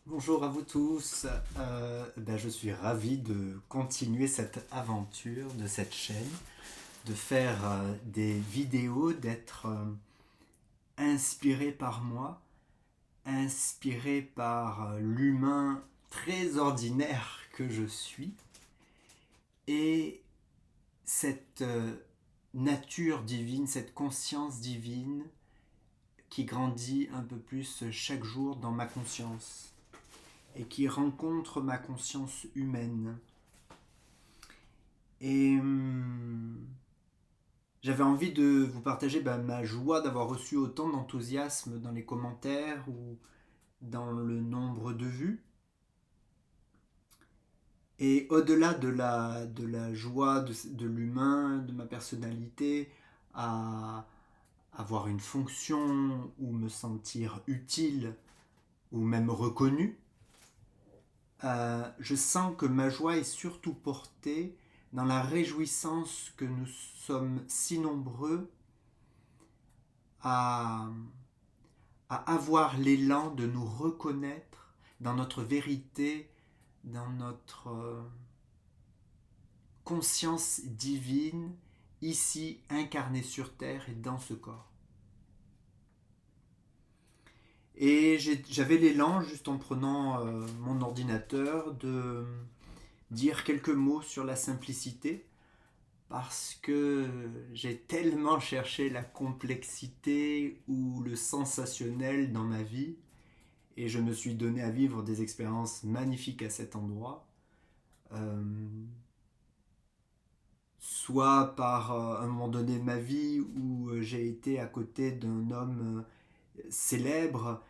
Bonjour à vous tous. Je suis ravi de continuer cette aventure de cette chaîne, de faire des vidéos, d'être inspiré par moi, inspiré par l'humain très ordinaire que je suis et cette nature divine, cette conscience divine qui grandit un peu plus chaque jour dans ma conscience et qui rencontre ma conscience humaine. Et j'avais envie de vous partager ma joie d'avoir reçu autant d'enthousiasme dans les commentaires ou dans le nombre de vues. Et au-delà de la joie de l'humain, de ma personnalité, à avoir une fonction ou me sentir utile ou même reconnu, je sens que ma joie est surtout portée dans la réjouissance que nous sommes si nombreux à, à avoir l'élan de nous reconnaître dans notre vérité, dans notre conscience divine, ici incarnée sur Terre et dans ce corps. Et j'avais l'élan, juste en prenant mon ordinateur, de dire quelques mots sur la simplicité, parce que j'ai tellement cherché la complexité ou le sensationnel dans ma vie, et je me suis donné à vivre des expériences magnifiques à cet endroit, euh, soit par un moment donné de ma vie où j'ai été à côté d'un homme célèbre,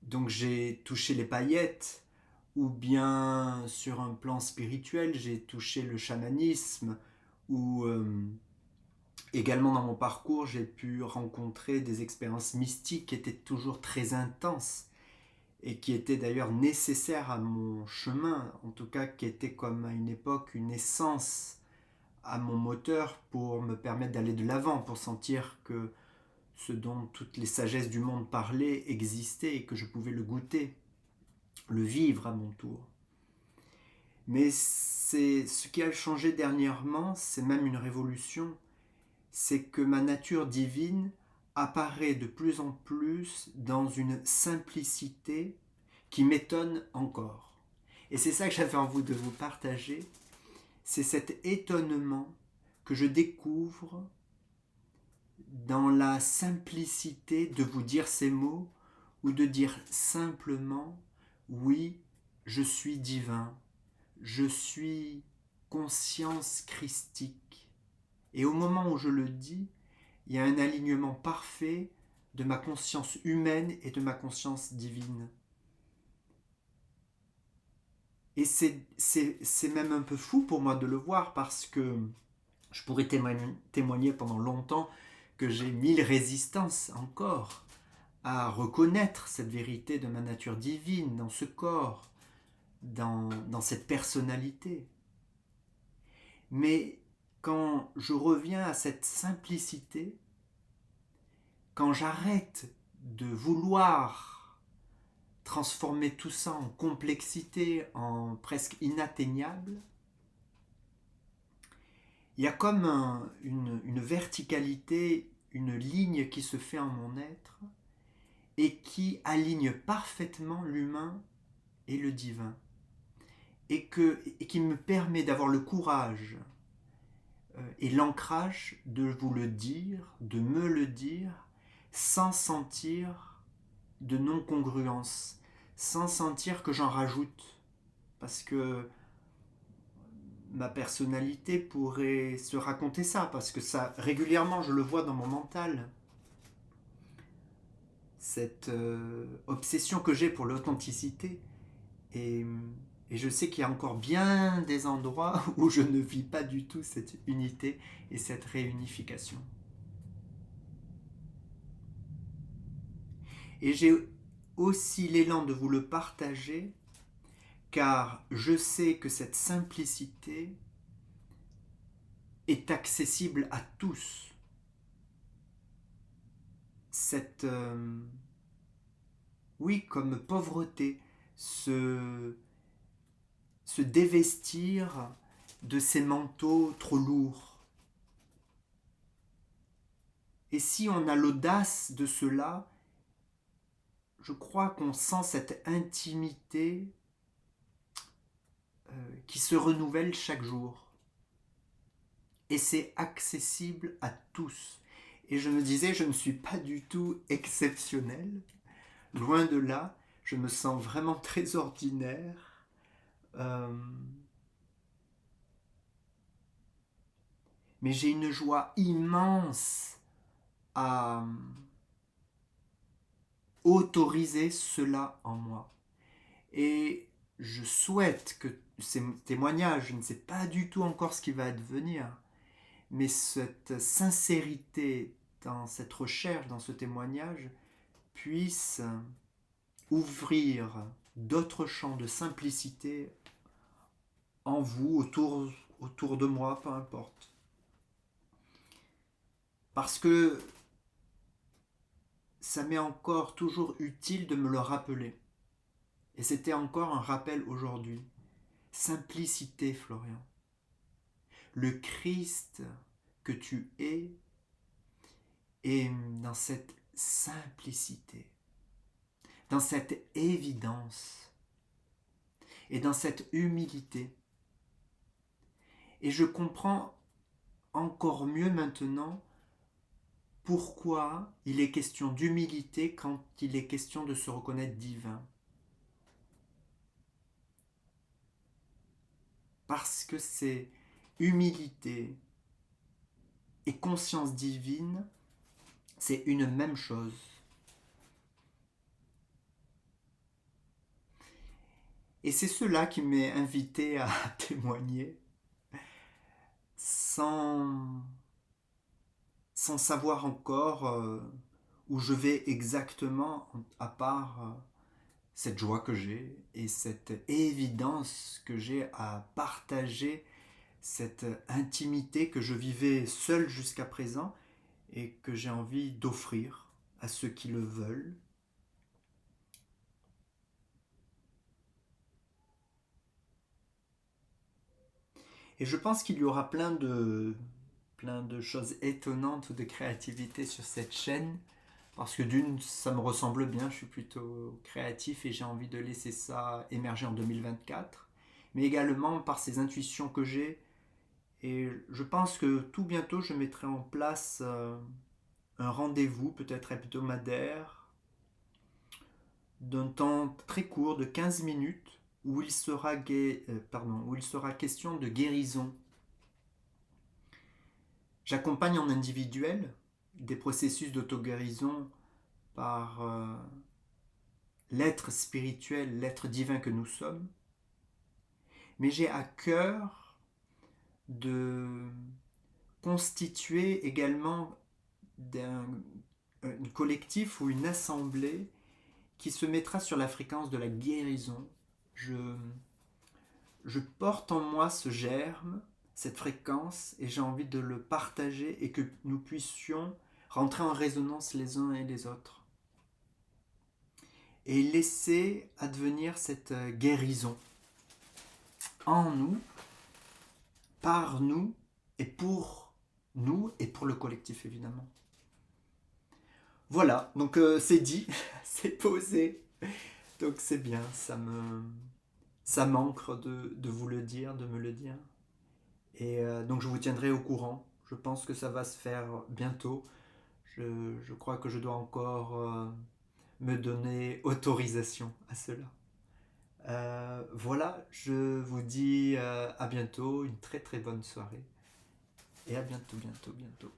donc j'ai touché les paillettes, ou bien sur un plan spirituel, j'ai touché le chamanisme, ou également dans mon parcours, j'ai pu rencontrer des expériences mystiques qui étaient toujours très intenses et qui étaient d'ailleurs nécessaires à mon chemin, en tout cas qui étaient comme à une époque une essence à mon moteur pour me permettre d'aller de l'avant, pour sentir que ce dont toutes les sagesses du monde parlaient existait et que je pouvais le goûter, le vivre à mon tour. Mais c'est ce qui a changé dernièrement, c'est même une révolution, c'est que ma nature divine apparaît de plus en plus dans une simplicité qui m'étonne encore. Et c'est ça que j'avais envie de vous partager, c'est cet étonnement que je découvre dans la simplicité de vous dire ces mots ou de dire simplement oui, je suis divin, je suis conscience christique. Et au moment où je le dis, il y a un alignement parfait de ma conscience humaine et de ma conscience divine. Et c'est même un peu fou pour moi de le voir parce que je pourrais témoigner pendant longtemps que j'ai mille résistances encore à reconnaître cette vérité de ma nature divine dans ce corps, dans cette personnalité. Mais quand je reviens à cette simplicité, quand j'arrête de vouloir transformer tout ça en complexité, en presque inatteignable, il y a comme une verticalité, une ligne qui se fait en mon être et qui aligne parfaitement l'humain et le divin. Et qui me permet d'avoir le courage et l'ancrage de vous le dire, de me le dire, sans sentir de non-congruence, sans sentir que j'en rajoute. Parce que ma personnalité pourrait se raconter ça, parce que ça, régulièrement, je le vois dans mon mental. Cette obsession que j'ai pour l'authenticité. Et, et je sais qu'il y a encore bien des endroits où je ne vis pas du tout cette unité et cette réunification. Et j'ai aussi l'élan de vous le partager, car je sais que cette simplicité est accessible à tous. Cette, oui, comme pauvreté, se, se dévestir de ces manteaux trop lourds. Et si on a l'audace de cela, je crois qu'on sent cette intimité qui se renouvelle chaque jour. Et c'est accessible à tous. Et je me disais, je ne suis pas du tout exceptionnel. Loin de là, je me sens vraiment très ordinaire. Mais j'ai une joie immense à autoriser cela en moi. Et je souhaite que ces témoignages, je ne sais pas du tout encore ce qui va advenir, mais cette sincérité dans cette recherche, dans ce témoignage, puisse ouvrir d'autres champs de simplicité en vous, autour de moi, peu importe. Parce que ça m'est encore toujours utile de me le rappeler. Et c'était encore un rappel aujourd'hui. Simplicité, Florian. Le Christ que tu es est dans cette simplicité, dans cette évidence et dans cette humilité. Et je comprends encore mieux maintenant pourquoi il est question d'humilité quand il est question de se reconnaître divin. Parce que c'est humilité et conscience divine, c'est une même chose. Et c'est cela qui m'est invité à témoigner sans savoir encore où je vais exactement, à part cette joie que j'ai et cette évidence que j'ai à partager cette intimité que je vivais seul jusqu'à présent et que j'ai envie d'offrir à ceux qui le veulent. Et je pense qu'il y aura plein de choses étonnantes de créativité sur cette chaîne. Parce que d'une, ça me ressemble bien, je suis plutôt créatif et j'ai envie de laisser ça émerger en 2024. Mais également par ces intuitions que j'ai. Et je pense que tout bientôt, je mettrai en place un rendez-vous, peut-être hebdomadaire, d'un temps très court, de 15 minutes, où il sera, où il sera question de guérison. J'accompagne en individuel des processus d'auto-guérison par l'être spirituel, l'être divin que nous sommes. Mais j'ai à cœur de constituer également un collectif ou une assemblée qui se mettra sur la fréquence de la guérison. Je porte en moi ce germe, cette fréquence, et j'ai envie de le partager et que nous puissions rentrer en résonance les uns et les autres. Et laisser advenir cette guérison en nous, par nous et pour le collectif évidemment. Voilà, donc c'est dit, c'est posé, donc c'est bien, ça m'ancre de vous le dire, de me le dire. Et donc je vous tiendrai au courant. Je pense que ça va se faire bientôt. Je crois que je dois encore me donner autorisation à cela. Voilà, je vous dis à bientôt, une très très bonne soirée. Et à bientôt, bientôt, bientôt.